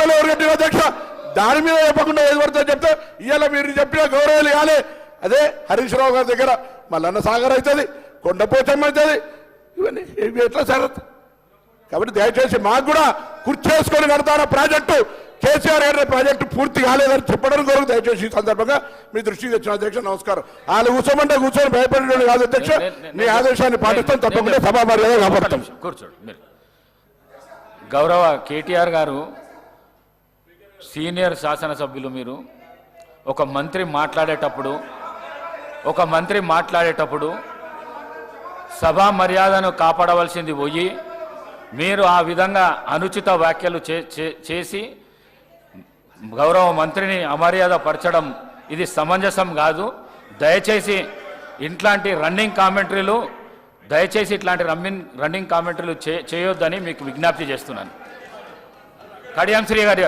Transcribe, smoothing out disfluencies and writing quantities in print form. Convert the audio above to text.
ఫోటోలు ఎవరు కట్టిన అధ్యక్ష దాని మీద చెప్పకుండా ఏది పడుతుందో చెప్తే ఇవాళ మీరు చెప్పిన గౌరవాలు ఇవ్వాలి. అదే హరీష్ రావు గారి దగ్గర మల్లన్న సాగర్ అవుతుంది, కొండపోచమ్మ అవుతుంది, ఇవన్నీ ఇవి ఎట్లా సరత్. కాబట్టి దయచేసి మాకు కూడా కుర్చేసుకొని కడతాన ప్రాజెక్టు కేసీఆర్ గారి ప్రాజెక్టు పూర్తి కాలేదని చెప్పడం కొరకు దయచేసి ఈ సందర్భంగా మీ దృష్టికి తెచ్చిన అధ్యక్ష నమస్కారం. వాళ్ళు కూర్చోమంటే కూర్చొని భయపడేవాడు కాదు అధ్యక్ష. మీ ఆదేశాన్ని పాటిస్తాం, తప్పకుండా సభా మర్యాద కాపాడుతాం. కూర్చోండి. గౌరవ కేటీఆర్ గారు సీనియర్ శాసనసభ్యులు, మీరు ఒక మంత్రి మాట్లాడేటప్పుడు సభా మర్యాదను కాపాడవలసింది పోయి మీరు ఆ విధంగా అనుచిత వ్యాఖ్యలు చేసి గౌరవ మంత్రిని అమర్యాద పరచడం ఇది సమంజసం కాదు. దయచేసి ఇట్లాంటి రన్నింగ్ కామెంటరీలు చేయొద్దని మీకు విజ్ఞప్తి చేస్తున్నాను. కడియం శ్రీ గారు